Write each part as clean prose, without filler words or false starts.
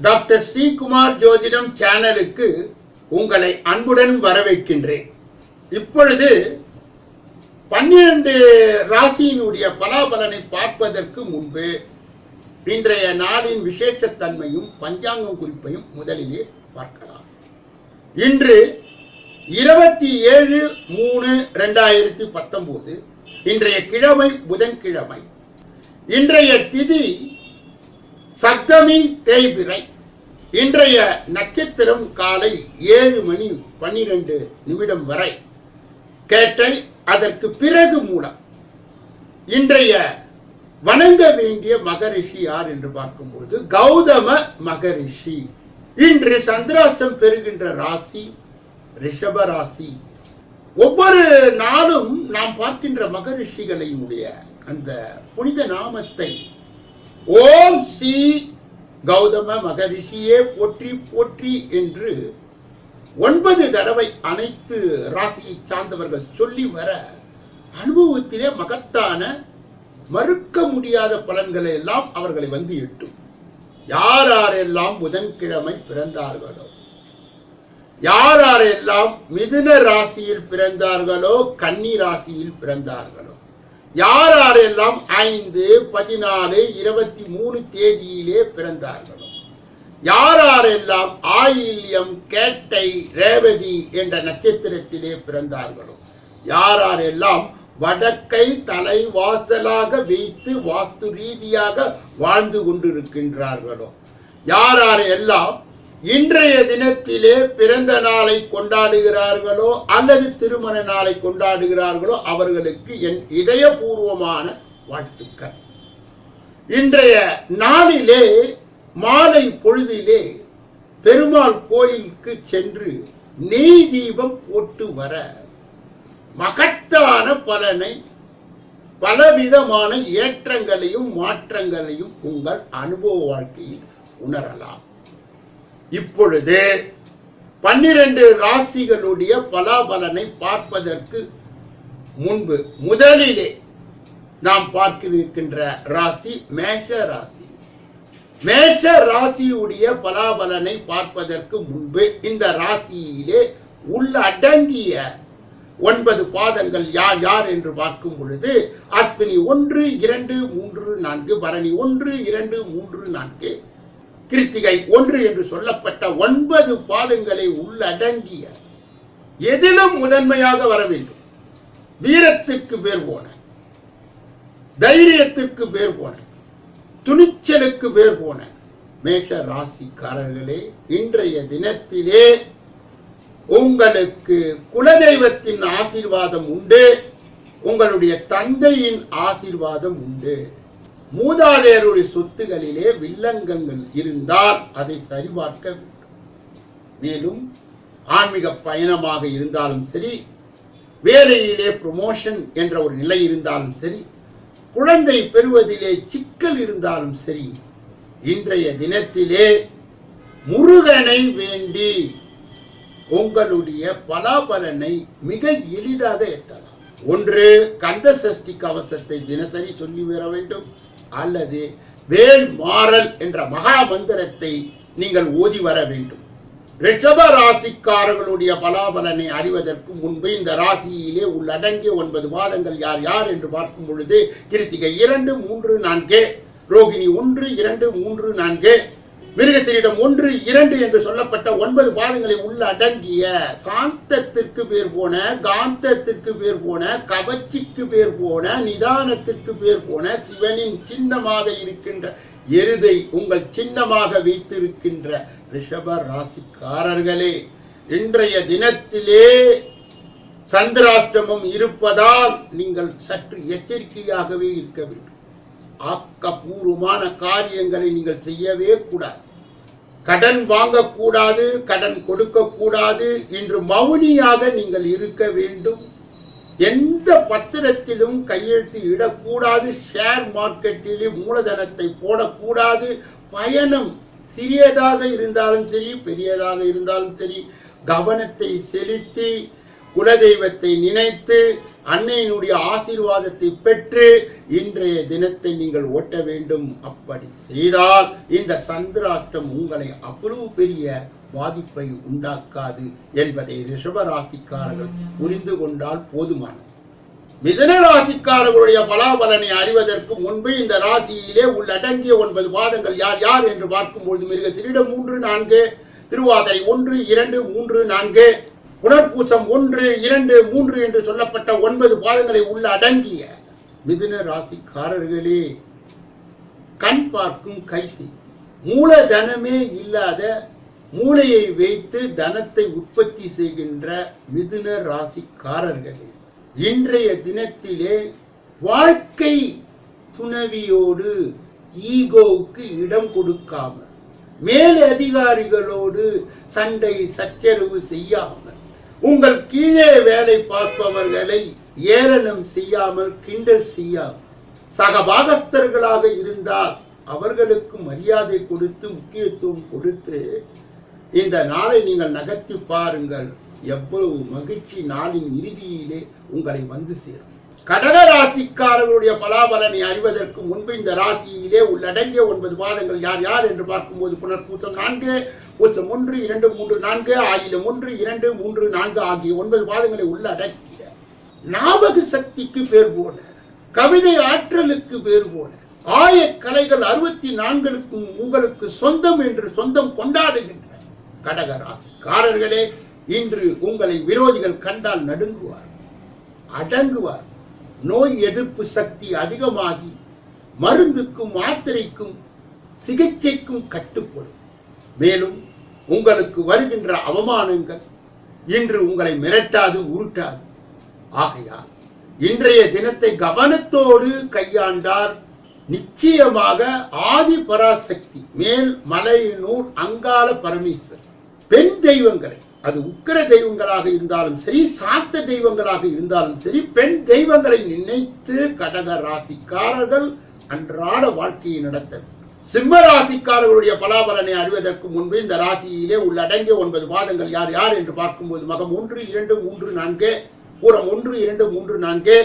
Doctor Sreekumar ஜோதிடம் சேனலுக்கு உங்களை அன்புடன் வரவேற்கின்றேன். இப்பொழுது 12 ராசியினுடைய பலாபலனை பார்ப்பதற்கு முன்பு இன்றைய நாளின் விசேஷத்தன்மையும் பஞ்சாங்கம் குறிப்பையும் முதலிலே பார்க்கலாம். இன்று 27/3/2019 இன்றைய கிழமை புதன்கிழமை. இன்றைய திதி சப்தமி தேய்பிறை. இன்றைய நட்சத்திரம் காலை 7:12 வரை கேட்டை, அதற்கு பிறகு மூலம். இன்றைய வணங்க வேண்டிய மகரிஷி யார் என்று பார்க்கும்போது கௌதம மகரிஷி. இன்று சந்திராஷ்டம் பெறுகின்ற ராசி ரிஷப ராசி. ஒவ்வொரு நாளும் நாம் பார்க்கின்ற மகரிஷிகளினுடைய அந்த புனித நாமத்தை ஓம் ஸ்ரீ கௌதம மகரிஷியே போற்றி போற்றி என்று 9 தடவை அனைத்து ராசியை சார்ந்தவர்கள் சொல்லி வர அனுபவத்திலே மகத்தான மறுக்க முடியாத பலன்களை எல்லாம் அவர்களை வந்து எட்டும். யாரெல்லாம் புதன்கிழமை பிறந்தார்களோ, யாரெல்லாம் மிதுன ராசியில் பிறந்தார்களோ, கன்னி ராசியில் பிறந்தார்களோ, யாரெல்லாம் 5, 14, 23 தேதியிலே பிறந்தார்களோ, யாரெல்லாம் ஆயில்யம், கேட்டை, ரேவதி என்ற நட்சத்திரத்திலே பிறந்தார்களோ, யாரெல்லாம் வடக்கை தலை வாசலாக வைத்து வாஸ்து ரீதியாக வாழ்ந்து கொண்டிருக்கின்றார்களோ, யாரெல்லாம் இன்றைய தினத்திலே பிறந்த நாளை கொண்டாடுகிறார்களோ அல்லது திருமண நாளை கொண்டாடுகிறார்களோ அவர்களுக்கு என் இதயபூர்வமான வாழ்த்துக்கள். இன்றைய நாளிலே மாலை பொழுதிலே பெருமாள் கோயிலுக்கு சென்று நெய் தீபம் போட்டு வர மகத்தான பலனை, பலவிதமான ஏற்றங்களையும் மாற்றங்களையும் உங்கள் அனுபவ வாழ்க்கையில் உணரலாம். இப்பொழுது 12 ராசிகளுடைய பலாபலனை பார்ப்பதற்கு முன்பு முதலிலே நாம் பார்க்கின்ற ராசி மேஷ ராசி. மேஷ ராசியுடைய பலாபலனை பார்ப்பதற்கு முன்பு இந்த ராசியிலே உள்ளடங்கிய 9 பாதங்கள் யார் யார் என்று பார்க்கும் பொழுது அஸ்வினி 1, 2, 3, 4, பரணி 1, 2, 3, 4, கிருத்திகை 1 என்று சொல்லப்பட்ட 9 பாதங்களை உள்ளடங்கிய எதிலும் முதன்மையாக வர வேண்டும். வீரத்திற்கு பேர் போன, தைரியத்திற்கு பேர் போன, துணிச்சலுக்கு பேர் போன மேஷ ராசிக்காரர்களே, இன்றைய தினத்திலே உங்களுக்கு குலதெய்வத்தின் ஆசீர்வாதம் உண்டு, உங்களுடைய தந்தையின் ஆசீர்வாதம் உண்டு. மூதாதையருடைய சொத்துகளிலே வில்லங்கங்கள் இருந்தால் அதை சரிபார்க்க வேண்டும். மேலும் ஆன்மீக பயணமாக இருந்தாலும் சரி, வேலையிலே ப்ரமோஷன் என்ற ஒரு நிலை இருந்தாலும் சரி, குழந்தை பெறுவதிலே சிக்கல் இருந்தாலும் சரி, இன்றைய தினத்திலே முருகனை வேண்டி உங்களுடைய பலாபலனை மிக எளிதாக எட்டலாம். ஒன்று, கந்த சஷ்டி கவசத்தை தினசரி சொல்லி வர வேண்டும், அல்லது வேல் மாறல் என்ற மகா மந்திரத்தை நீங்கள் ஓதி வர வேண்டும். ரிஷப ராசிக்காரர்களுடைய பலாபலனை அறிவதற்கு முன்பு இந்த ராசியிலே உள்ளடங்கிய 9 பாதங்கள் யார் யார் என்று பார்க்கும் பொழுது கிருத்திகை 2, 3, 4, ரோகிணி 1, 2, 3, 4, மிருகசீரிடம் 1, 2 என்று சொல்லப்பட்ட 9 பாதங்களை உள்ளடங்கிய சாந்தத்திற்கு பேர் போன, காந்தத்திற்கு பேர் போன, கவர்ச்சிக்கு பேர் போன, நிதானத்திற்கு பேர் போன, சிவனின் சின்னமாக இருக்கின்ற எருதை உங்கள் சின்னமாக வைத்திருக்கின்ற ரிஷப ராசிக்காரர்களே, இன்றைய தினத்திலே சந்திராஷ்டமம் இருப்பதால் நீங்கள் சற்று எச்சரிக்கையாகவே இருக்க வேண்டும். ஆக்கப்பூர்வமான காரியங்களை நீங்கள் செய்யவே கூடாது. கடன் வாங்கக்கூடாது, கடன் கொடுக்க கூடாது. இன்று மௌனியாக நீங்கள் இருக்க வேண்டும். எந்த பத்திரத்திலும் கையெழுத்து இடக்கூடாது. ஷேர் மார்க்கெட்டில் மூலதனத்தை போடக்கூடாது. பயணம் சிறியதாக இருந்தாலும் சரி, பெரியதாக இருந்தாலும் சரி, கவனத்தை செலுத்தி குலதெய்வத்தை நினைத்து அன்னையினுடைய ஆசீர்வாதத்தை பெற்று இன்றைய தினத்தை நீங்கள் ஓட்ட வேண்டும். அப்படி செய்தால் இந்த சந்திராஷ்டம் உங்களை அவ்வளவு பெரிய பாதிப்பை உண்டாக்காது என்பதை ரிஷபராசிக்காரர்கள் புரிந்து கொண்டால் போதுமானது. மிதுன ராசிக்காரர்களுடைய பலாபலனை அறிவதற்கு முன்பு இந்த ராசியிலே உள்ளடங்கிய 9 பாதங்கள் யார் யார் என்று பார்க்கும்போது மிருகசீரிடம் 3, 4, திருவாதிரை 1, 2, 3, 4, புனர்பூசம் 1, 2, 3 என்று சொல்லப்பட்ட 9 பாதங்களை உள்ள அடங்கிய மிதுன ராசிக்காரர்களே, கண் பார்க்கும் கைசி, மூலதனமே இல்லாத மூளையை வைத்து தனத்தை உற்பத்தி செய்கின்ற மிதுன ராசிக்காரர்களே, இன்றைய தினத்திலே வாழ்க்கை துணவியோடு ஈகோவுக்கு இடம் கொடுக்காமல், மேல் அதிகாரிகளோடு சண்டை சச்சரவு செய்யாமல், உங்கள் கீழே வேலை பார்ப்பவர்களை ஏளனம் செய்யாமல், கிண்டல் செய்யாமல், சகபாகஸ்தர்களாக இருந்தால் அவர்களுக்கு மரியாதை கொடுத்து முக்கியத்துவம் கொடுத்து இந்த நாளை நீங்கள் நகர்த்தி பாருங்கள். எவ்வளவு மகிழ்ச்சி நாளின் இறுதியிலே உங்களை வந்து சேரும். கடக ராசிக்காரர்களுடைய பலாபலனை அறிவதற்கு முன்பு இந்த ராசியிலே உள்ளடங்கிய 9 பாதங்கள் யார் யார் என்று பார்க்கும்போது புனர்பூசம் 4, பூசம் 1, 2, 3, 4, ஆயிலம் 1, 2, 3, 4 ஆகிய 9 பாதங்களை உள்ளடக்கிய ஞாபக சக்திக்கு பேர் போல, கவிதை ஆற்றலுக்கு பேர் போல, ஆயக்கலைகள் 64க்கும் உங்களுக்கு சொந்தம் என்று சொந்தம் கொண்டாடுகின்ற கடக ராசிக்காரர்களே, இன்று உங்களை விரோதிகள் கண்டால் நடுங்குவார், அடங்குவார். நோய் எதிர்ப்பு சக்தி அதிகமாகி மருந்துக்கும் மாத்திரைக்கும் சிகிச்சைக்கும் கட்டுப்படும். மேலும் உங்களுக்கு வருகின்ற அவமானங்கள் இன்று உங்களை மிரட்டாது, உருட்டாது. ஆகையால் இன்றைய தினத்தை கவனத்தோடு கையாண்டால் நிச்சயமாக ஆதி பராசக்தி மேல் மலையனூர் அங்காள பரமேஸ்வரர் பெண் தெய்வங்களை, அது உக்கிர தெய்வங்களாக இருந்தாலும் சரி, சாத்த தெய்வங்களாக இருந்தாலும் சரி, பெண் தெய்வங்களை நினைத்து கடக ராசிக்காரர்கள் அன்றாட வாழ்க்கையை நடத்த. சிம்ம ராசிக்காரர்களுடைய பலாபலனை அறிவதற்கு முன்பு இந்த ராசியிலே உள்ளடங்கிய 9 பாதங்கள் யார் யார் என்று பார்க்கும்போது மகம் 1, 2, 3, 4, பூரம் 1, 2, 3, 4,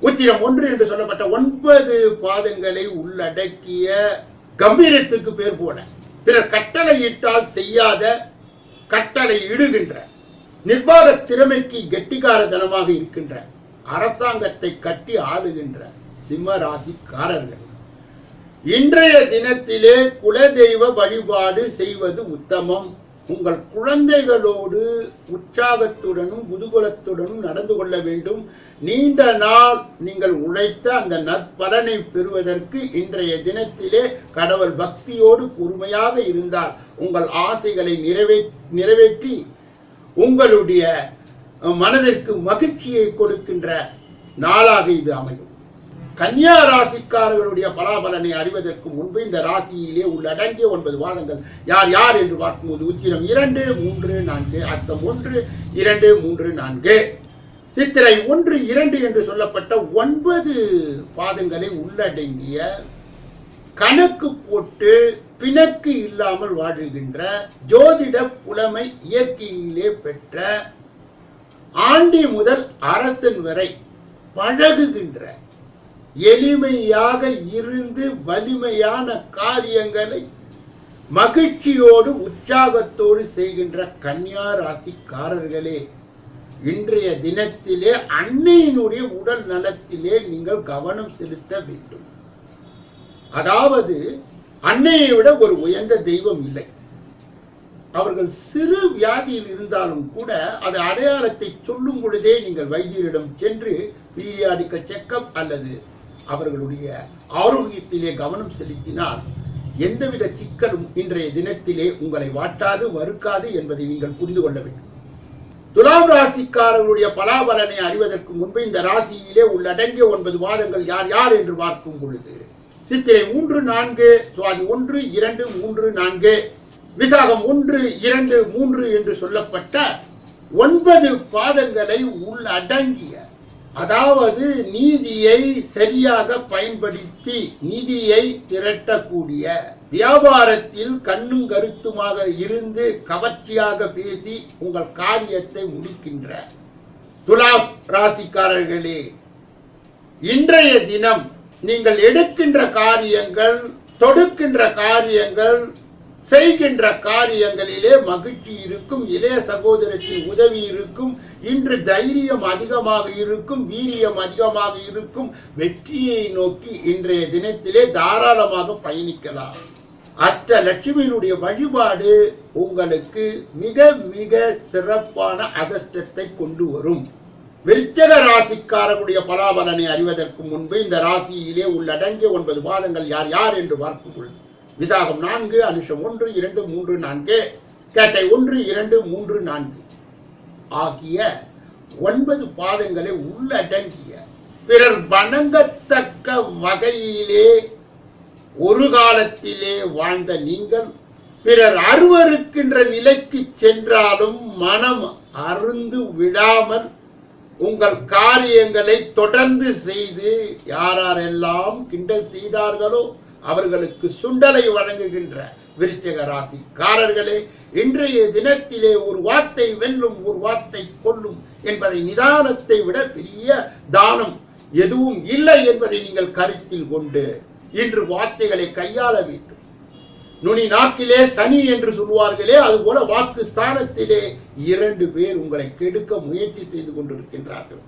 உத்திரம் 1 என்று சொல்லப்பட்ட 9 பாதங்களை உள்ளடக்கிய கம்பீரத்துக்கு பேர் போன, பிறர் கட்டளை இட்டால் செய்யாத, கட்டளை இடுகின்ற, நிர்வாக திறமைக்கு கெட்டிகாரதனமாக இருக்கின்ற, அரசாங்கத்தை கட்டி ஆளுகின்ற சிம்ம ராசிக்காரர்கள் இன்றைய தினத்திலே குலதெய்வ வழிபாடு செய்வது உத்தமம். உங்கள் குழந்தைகளோடு உற்சாகத்துடனும் குதூகலத்துடனும் நடந்து கொள்ள வேண்டும். நீண்ட நாள் நீங்கள் உழைத்த அந்த நற்பலனை பெறுவதற்கு இன்றைய தினத்திலே கடவுள் பக்தியோடு பொறுமையாக இருந்தால் உங்கள் ஆசைகளை நிறைவேற்றி உங்களுடைய மனதிற்கு மகிழ்ச்சியை கொடுக்கின்ற நாளாக இது அமையும். கன்னியா ராசிக்காரர்களுடைய பலாபலனை அறிவதற்கு முன்பு இந்த ராசியிலே உள்ளடங்கிய 9 பாதங்கள் யார் யார் என்று பார்க்கும்போது உத்திரம் 2, 3, 4, அர்த்தம் 1, 2, 3, 4, சித்திரை 1, 2 என்று சொல்லப்பட்ட 9 பாதங்களை உள்ளடங்கிய, கணக்கு போட்டு பிணக்கு இல்லாமல் வாழுகின்ற, ஜோதிட புலமை இயற்கையிலே பெற்ற, ஆண்டி முதல் அரசன் வரை பழகுகின்ற, எளிமையாக இருந்து வலிமையான காரியங்களை மகிழ்ச்சியோடு உற்சாகத்தோடு செய்கின்ற கன்னியா ராசிக்காரர்களே, இன்றைய தினத்திலே அன்னையினுடைய உடல் நலத்திலே நீங்கள் கவனம் செலுத்த வேண்டும். அதாவது அன்னையை விட ஒரு உயர்ந்த தெய்வம் இல்லை. அவர்கள் சிறு வியாதியில் இருந்தாலும் கூட அது அடையாளத்தை சொல்லும் பொழுதே நீங்கள் வைத்தியரிடம் சென்று பீரியாடிக்கல் செக்கப் அல்லது அவர்களுடைய ஆரோக்கியத்திலே கவனம் செலுத்தினால் எந்தவித சிக்கலும் இன்றைய தினத்திலே உங்களை வாட்டாது வறுக்காது என்பதை நீங்கள் புரிந்து கொள்ள வேண்டும். துலாம் ராசிக்காரர்களுடைய பலாபலனை அறிவதற்கு முன்பு இந்த ராசியிலே உள்ளடங்கிய 9 பாதங்கள் யார் யார் என்று பார்க்கும் பொழுது சித்திரை 3, 4, சுவாதி 1, 2, 3, 4, விசாகம் 1, 2, 3 என்று சொல்லப்பட்ட 9 பாதங்களை உள்ளடங்கிய, அதாவது நீதியை சரியாக பயன்படுத்தி நிதியை திரட்டக்கூடிய, வியாபாரத்தில் கண்ணும் கருத்துமாக இருந்து கவர்ச்சியாக பேசி உங்கள் காரியத்தை முடிக்கின்ற, துலாம் ராசிக்காரர்களே, இன்றைய தினம் நீங்கள் எடுக்கின்ற காரியங்கள், தொடுக்கின்ற காரியங்கள், செய்கின்ற காரியங்களிலே மகிழ்ச்சி இருக்கும். இளைய சகோதரத்தின் உதவி இருக்கும். இன்று தைரியம் அதிகமாக இருக்கும், வீரியம் அதிகமாக இருக்கும். வெற்றியை நோக்கி இன்றைய தினத்திலே தாராளமாக பயணிக்கலாம். அஷ்டலட்சுமியினுடைய வழிபாடு உங்களுக்கு மிக மிக சிறப்பான அதிர்ஷ்டத்தை கொண்டு வரும். விருச்சிக ராசிக்காரர்களுடைய பலாபலனை அறிவதற்கு முன்பு இந்த ராசியிலே உள்ளடங்கிய 9 பாதங்கள் யார் யார் என்று பார்க்கும் பொழுது, விசாகம் 4, அனுஷம் 1, 2, 3, 4, கேட்டை 1, 2, 3, 4 ஆகிய 9 பாதங்களை உள்ளடங்கிய பிறர் வணங்கத்தக்க வகையிலே ஒரு காலத்திலே வாழ்ந்த நீங்கள் பிறர் அருவருக்கின்ற நிலைக்கு சென்றாலும் மனம் அருந்து விடாமல் உங்கள் காரியங்களை தொடர்ந்து செய்து யாரெல்லாம் கிண்டல் செய்தார்களோ அவர்களுக்கு சுண்டலை வழங்குகின்ற விருச்சிக ராசிக்காரர்களே, இன்றைய தினத்திலே ஒரு வார்த்தை வெல்லும், ஒரு வார்த்தை கொல்லும் என்பதை நிதானத்தை விட பெரிய தானம் எதுவும் இல்லை என்பதை நீங்கள் கருத்தில் கொண்டு இன்று வார்த்தைகளை கையாள வேண்டும். நுனி நாக்கிலே சனி என்று சொல்வார்களே, அதுபோல வாக்கு ஸ்தானத்திலே 2 பேர் உங்களை கெடுக்க முயற்சி செய்து கொண்டிருக்கின்றார்கள்.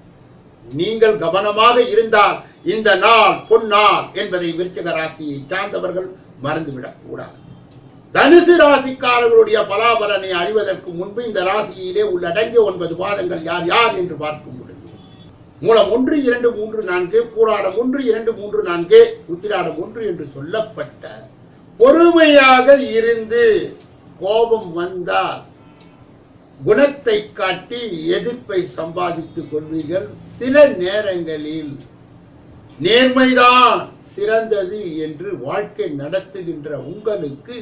நீங்கள் கவனமாக இருந்தால் இந்த நாள் பொன்னாள் என்பதை விருச்சிக ராசியை சார்ந்தவர்கள் மறந்துவிடக் கூடாது. தனுசு ராசிக்காரர்களுடைய பலாபலனை அறிவதற்கு முன்பு இந்த ராசியிலே உள்ளடங்கிய 9 பாதங்கள் யார் யார் என்று பார்க்கும் பொழுது, மூலம் 1, 2, 3, 4, பூராடம் 1, 2, 3, 4, உத்திராடம் 1 என்று சொல்லப்பட்ட பொறுமையாக இருந்து கோபம் வந்தால் குணத்தை காட்டி எதிர்ப்பை சம்பாதித்துக் கொள்வீர்கள். சில நேரங்களில் நேர்மைதான் சிறந்தது என்று வாழ்க்கை நடத்துகின்ற உங்களுக்கு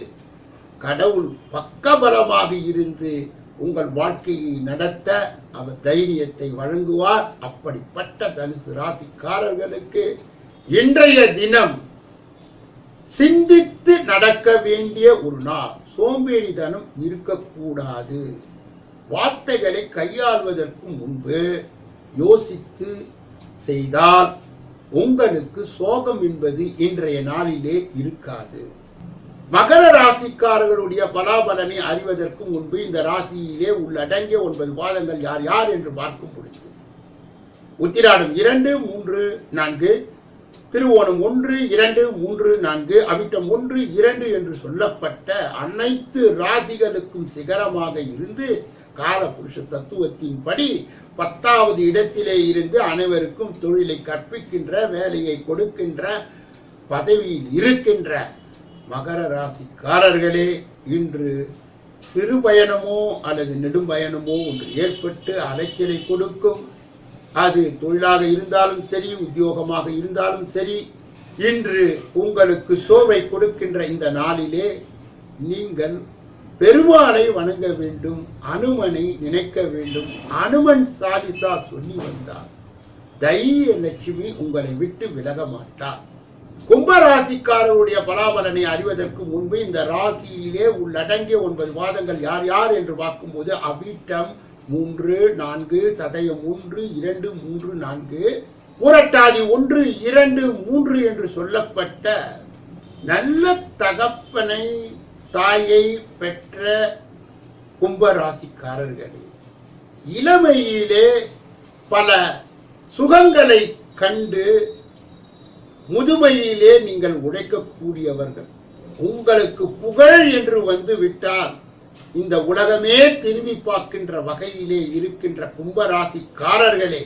கடவுள் பக்கபலமாக இருந்து உங்கள் வாழ்க்கையை நடத்த அவர் தைரியத்தை வழங்குவார். அப்படிப்பட்ட தனுசு ராசிக்காரர்களுக்கு இன்றைய தினம் சிந்தித்து நடக்க வேண்டிய ஒரு நாள். சோம்பேறித்தனம் இருக்கக்கூடாது. வார்த்தைகளை கையாள்வதற்கு முன்பு யோசித்து செய்தால் உங்களுக்கு சோகம் என்பது இன்றைய நாளிலே இருக்காது. மகர ராசிக்காரர்களுடைய பலாபலனை அறிவதற்கு முன்பு இந்த ராசியிலே உள்ளடங்கிய 9 பாதங்கள் யார் யார் என்று பார்க்கும் பொழுது, உத்திராடம் 2, 3, 4, திருவோணம் 1, 2, 3, 4, அவிட்டம் 1, 2 என்று சொல்லப்பட்ட அனைத்து ராசிகளுக்கும் சிகரமாக இருந்து காலபுருஷ தத்துவத்தின்படி 10வது இடத்திலே இருந்து அனைவருக்கும் தொழிலை கற்பிக்கின்ற, வேலையை கொடுக்கின்ற, பதவியில் இருக்கின்ற மகர ராசிக்காரர்களே, இன்று சிறு பயணமோ அல்லது நெடும் பயணமோ ஒன்று ஏற்பட்டு அலைச்சலை கொடுக்கும். அது தொழிலாக இருந்தாலும் சரி, உத்தியோகமாக இருந்தாலும் சரி, இன்று உங்களுக்கு சோர்வை கொடுக்கின்ற இந்த நாளிலே நீங்கள் பெருமாளை வணங்க வேண்டும், அனுமனை நினைக்க வேண்டும். அனுமன் சாலிசா சொல்லி வந்தார் தைரிய லட்சுமி உங்களை விட்டு விலக மாட்டார். கும்பராசிக்காரருடைய பலாபலனை அறிவதற்கு முன்பு இந்த ராசியிலே உள்ளடங்கிய 9 பாதங்கள் யார் யார் என்று பார்க்கும்போது, அவிட்டம் 3, 4, சதயம் 1, 2, 3, 4, புரட்டாதி 1, 2, 3 என்று சொல்லப்பட்ட நல்ல தகப்பனை தாயை பெற்ற கும்பராசிக்காரர்களே, இளமையிலே பல சுகங்களை கண்டு முதுமையிலே நீங்கள் உழைக்கக்கூடியவர்கள். உங்களுக்கு புகழ் என்று வந்து விட்டால் இந்த உலகமே திரும்பி பார்க்கின்ற வகையிலே இருக்கின்ற கும்பராசிக்காரர்களே,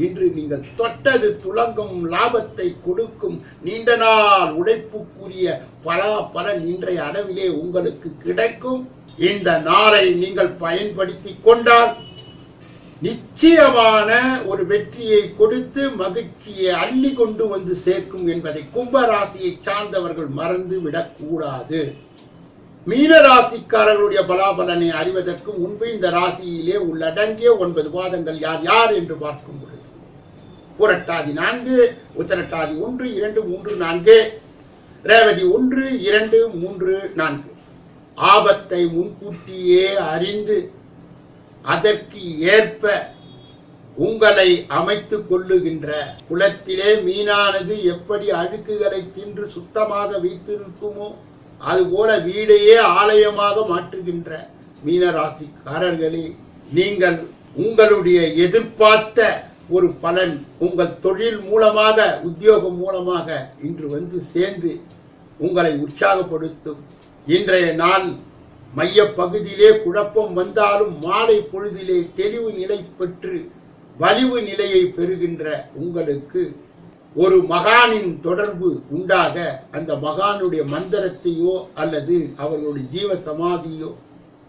இன்று நீங்கள் தொட்டது துலங்கும், லாபத்தை கொடுக்கும், நீண்ட நாள் உழைப்புக்குரிய பலன் இன்றைய அளவிலே உங்களுக்கு கிடைக்கும். இந்த நாளை நீங்கள் பயன்படுத்தி கொண்டால் நிச்சயமான ஒரு வெற்றியை கொடுத்து மகிழ்ச்சியை அள்ளி கொண்டு வந்து சேர்க்கும் என்பதை கும்பராசியை சார்ந்தவர்கள் மறந்து விடக்கூடாது. மீனராசிக்காரர்களுடைய பலாபலனை அறிவதற்கு முன்பு இந்த ராசியிலே உள்ளடங்கிய 9 பாதங்கள் யார் யார் என்று பார்க்கும் பொழுது, புரட்டாதி 4, உத்திரட்டாதி 1, 2, 3, 4, ரேவதி 1, 2, 3, 4. ஆபத்தை முன்கூட்டியே அறிந்து அதற்கு ஏற்ப உங்களை அமைத்துக் கொள்ளுகின்ற குளத்திலே மீனானது எப்படி அழுக்குகளை தின்று சுத்தமாக வைத்திருக்குமோ அதுபோல வீடையே ஆலயமாக மாற்றுகின்ற மீனராசிக்காரர்களே, நீங்கள் உங்களுடைய எதிர்பார்த்த ஒரு பலன் உங்கள் தொழில் மூலமாக உத்தியோகம் மூலமாக இன்று வந்து சேர்ந்து உங்களை உற்சாகப்படுத்தும். இன்றைய நாள் மைய பகுதியிலே குழப்பம் வந்தாலும் மாலை பொழுதிலே தெளிவு நிலை பெற்று வலிவு நிலையை பெறுகின்ற உங்களுக்கு ஒரு மகானின் தொடர்பு உண்டாக அந்த மகானுடைய மந்திரத்தையோ அல்லது அவர்களுடைய ஜீவ சமாதியோ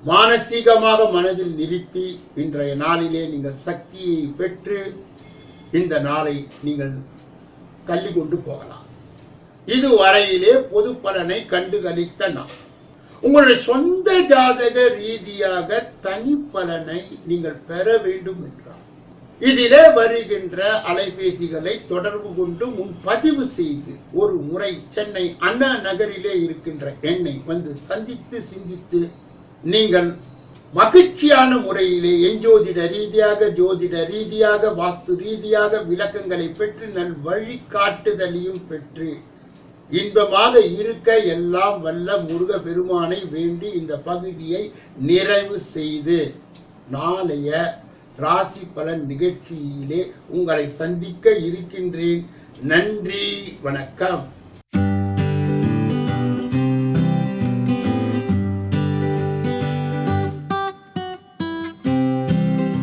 மானசீகமாக மனதில் நிறுத்தி இன்றைய நாளிலே நீங்கள் சக்தியை பெற்று இந்த நாளை நீங்கள் தள்ளி கொண்டு போகலாம். இதுவரையிலே பொது பலனை கண்டுகளித்த நாள். உங்களுடைய சொந்த ஜாதக ரீதியாக தனி பலனை நீங்கள் பெற வேண்டும் என்றால் இதிலே வருகின்ற அலைபேசிகளை தொடர்பு கொண்டு முன்பதிவு செய்து ஒரு முறை சென்னை அண்ணா நகரிலே இருக்கின்ற என்னை வந்து சந்தித்து சிந்தித்து நீங்கள் மகிழ்ச்சியான முறையிலே எஞ்சோதிட ரீதியாக ஜோதிட ரீதியாக வாஸ்து ரீதியாக விளக்கங்களை பெற்று நல் வழிகாட்டுதலையும் பெற்று இன்பமாக இருக்க எல்லாம் வல்ல முருக பெருமானை வேண்டி இந்த பகுதியை நிறைவு செய்து நாளைய ராசி பலன் நிகழ்ச்சியிலே உங்களை சந்திக்க இருக்கின்றேன். நன்றி, வணக்கம்.